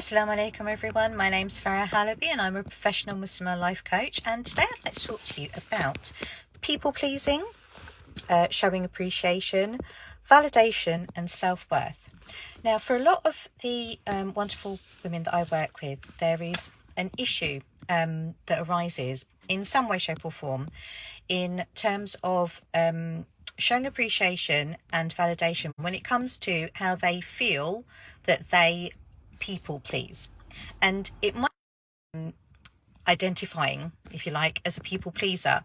Assalamu alaikum everyone, my name's Farah Halabi and I'm a professional Muslimah life coach, and today I'd like to talk to you about people pleasing, showing appreciation, validation and self-worth. Now, for a lot of the wonderful women that I work with, there is an issue that arises in some way, shape or form in terms of showing appreciation and validation when it comes to how they feel that they people please. And it might be identifying, if you like, as a people pleaser,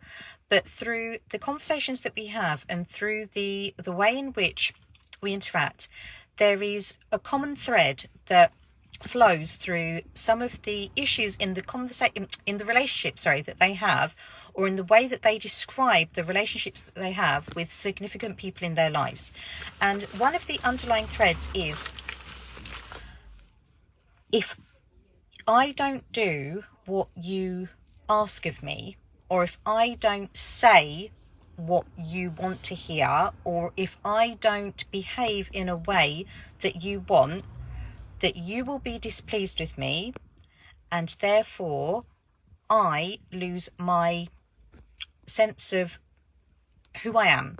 but through the conversations that we have and through the way in which we interact, there is a common thread that flows through some of the issues in the conversation, in the relationship, that they have, or in the way that they describe the relationships that they have with significant people in their lives. And one of the underlying threads is, if I don't do what you ask of me, or if I don't say what you want to hear, or if I don't behave in a way that you want, that you will be displeased with me, and therefore I lose my sense of who I am,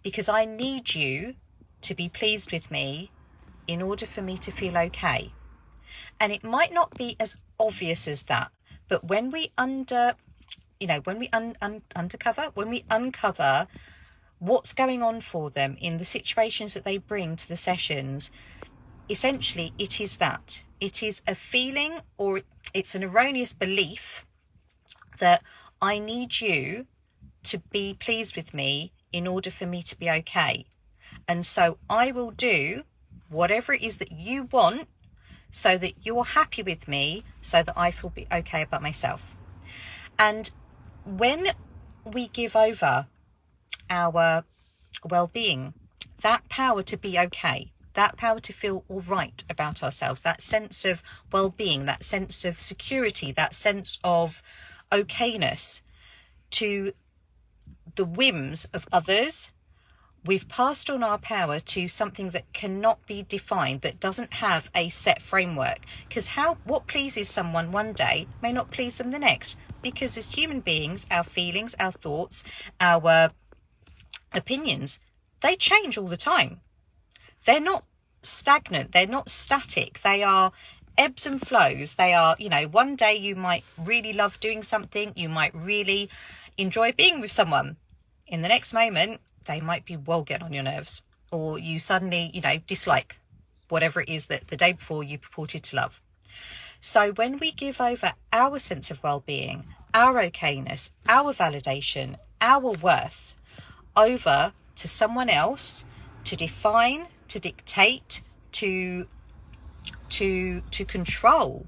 because I need you to be pleased with me in order for me to feel okay. And it might not be as obvious as that, but when we uncover what's going on for them in the situations that they bring to the sessions, essentially it is that. It is a feeling, or it's an erroneous belief that I need you to be pleased with me in order for me to be okay. And so I will do whatever it is that you want so that you're happy with me, so that I feel okay about myself. And when we give over our well-being, that power to be okay, that power to feel all right about ourselves, that sense of well-being, that sense of security, that sense of okayness, to the whims of others, we've passed on our power to something that cannot be defined, that doesn't have a set framework. Because what pleases someone one day may not please them the next. Because as human beings, our feelings, our thoughts, our opinions, they change all the time. They're not stagnant, they're not static, they are ebbs and flows. They are, one day you might really love doing something, you might really enjoy being with someone. In the next moment, they might be getting on your nerves, or you suddenly, dislike whatever it is that the day before you purported to love. So when we give over our sense of well-being, our okayness, our validation, our worth over to someone else to define, to dictate, to control,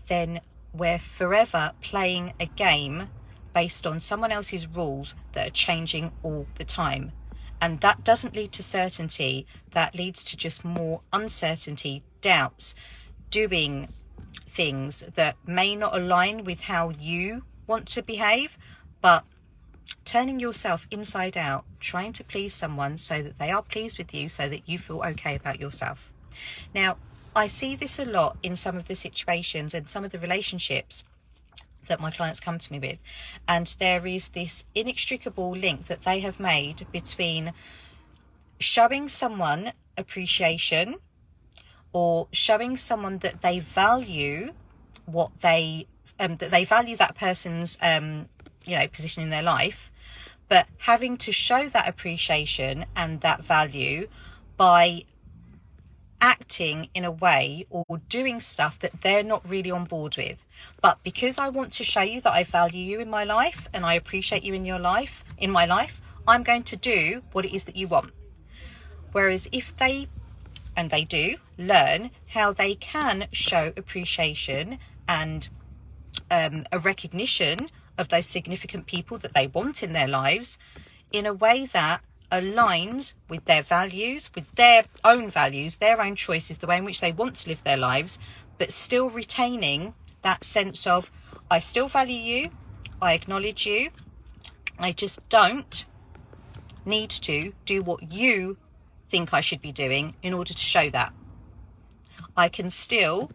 then we're forever playing a game based on someone else's rules that are changing all the time. And that doesn't lead to certainty, that leads to just more uncertainty, doubts, doing things that may not align with how you want to behave, but turning yourself inside out, trying to please someone so that they are pleased with you, so that you feel okay about yourself. Now, I see this a lot in some of the situations and some of the relationships that my clients come to me with, and there is this inextricable link that they have made between showing someone appreciation, or showing someone that they value that they value that person's position in their life, but having to show that appreciation and that value by acting in a way or doing stuff that they're not really on board with. But because I want to show you that I value you in my life and I appreciate you in my life, I'm going to do what it is that you want. Whereas if they do learn how they can show appreciation and a recognition of those significant people that they want in their lives in a way that aligns with their values, with their own values, their own choices, the way in which they want to live their lives, but still retaining that sense of, I still value you, I acknowledge you, I just don't need to do what you think I should be doing in order to show that. I can still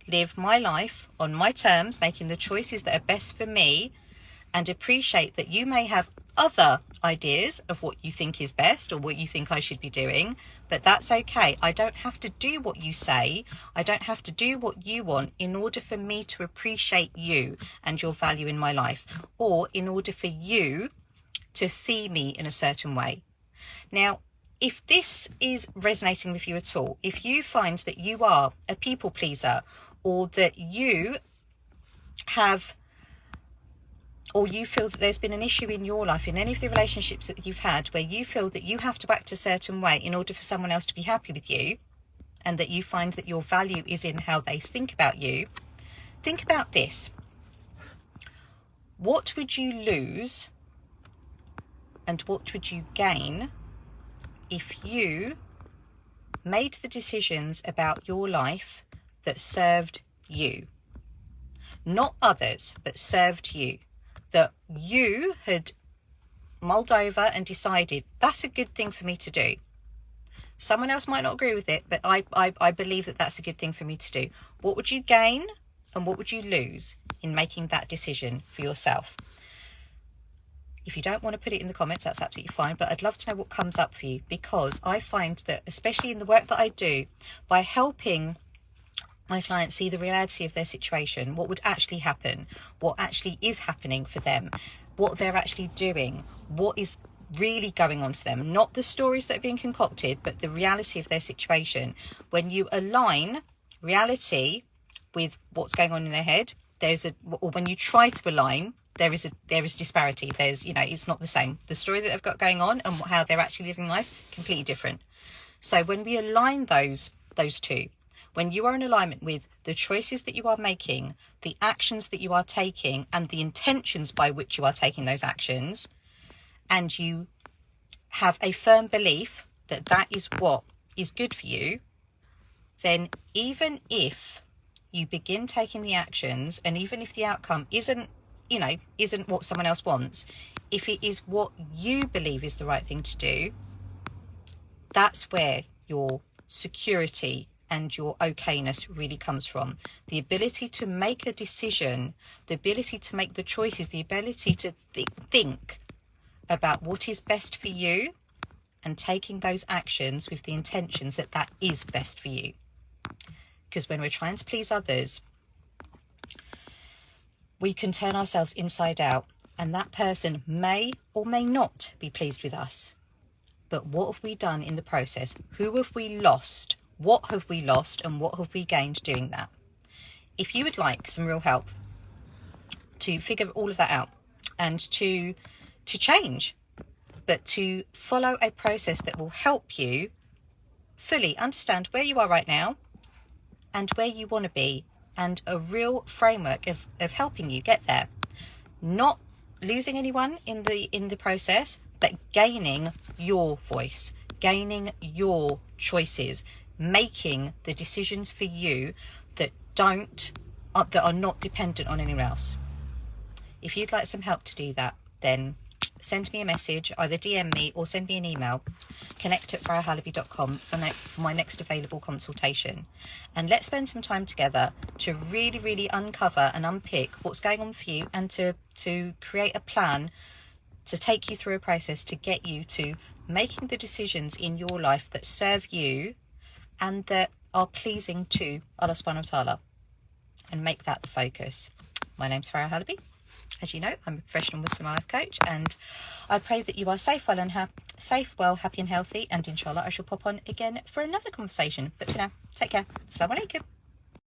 live my life on my terms, making the choices that are best for me, and appreciate that you may have other ideas of what you think is best or what you think I should be doing, but that's okay. I don't have to do what you say. I don't have to do what you want in order for me to appreciate you and your value in my life, or in order for you to see me in a certain way. Now, if this is resonating with you at all, if you find that you are a people pleaser, or that you have, or you feel that there's been an issue in your life, in any of the relationships that you've had, where you feel that you have to act a certain way in order for someone else to be happy with you, and that you find that your value is in how they think about you, think about this. What would you lose and what would you gain if you made the decisions about your life that served you? Not others, but served you. That you had mulled over and decided, that's a good thing for me to do. Someone else might not agree with it, but I believe that that's a good thing for me to do. What would you gain and what would you lose in making that decision for yourself? If you don't want to put it in the comments, that's absolutely fine, but I'd love to know what comes up for you, because I find that, especially in the work that I do, by helping my clients see the reality of their situation, what would actually happen, what actually is happening for them, what they're actually doing, what is really going on for them, not the stories that are being concocted, but the reality of their situation. When you align reality with what's going on in their head, or when you try to align, there is disparity. There's, it's not the same. The story that they've got going on and how they're actually living life, completely different. So when we align those two, when you are in alignment with the choices that you are making, the actions that you are taking, and the intentions by which you are taking those actions, and you have a firm belief that that is what is good for you, then even if you begin taking the actions, and even if the outcome isn't what someone else wants, if it is what you believe is the right thing to do, that's where your security and your okayness really comes from. The ability to make a decision, the ability to make the choices, the ability to think about what is best for you, and taking those actions with the intentions that that is best for you. Because when we're trying to please others, we can turn ourselves inside out, and that person may or may not be pleased with us. But what have we done in the process? Who have we lost? What have we lost, and what have we gained doing that? If you would like some real help to figure all of that out, and to change, but to follow a process that will help you fully understand where you are right now and where you want to be, and a real framework of helping you get there, not losing anyone in the process, but gaining your voice, gaining your choices, making the decisions for you that are not dependent on anyone else. If you'd like some help to do that, then send me a message, either DM me or send me an email, connect@farahalaby.com for my next available consultation. And let's spend some time together to really, really uncover and unpick what's going on for you, and to create a plan to take you through a process to get you to making the decisions in your life that serve you and that are pleasing to Allah subhanahu wa ta'ala, and make that the focus. My name's Farah Halaby. As you know, I'm a professional Muslim life coach, and I pray that you are safe, well, happy and healthy, and inshallah I shall pop on again for another conversation. But for now, take care. Assalamu alaikum.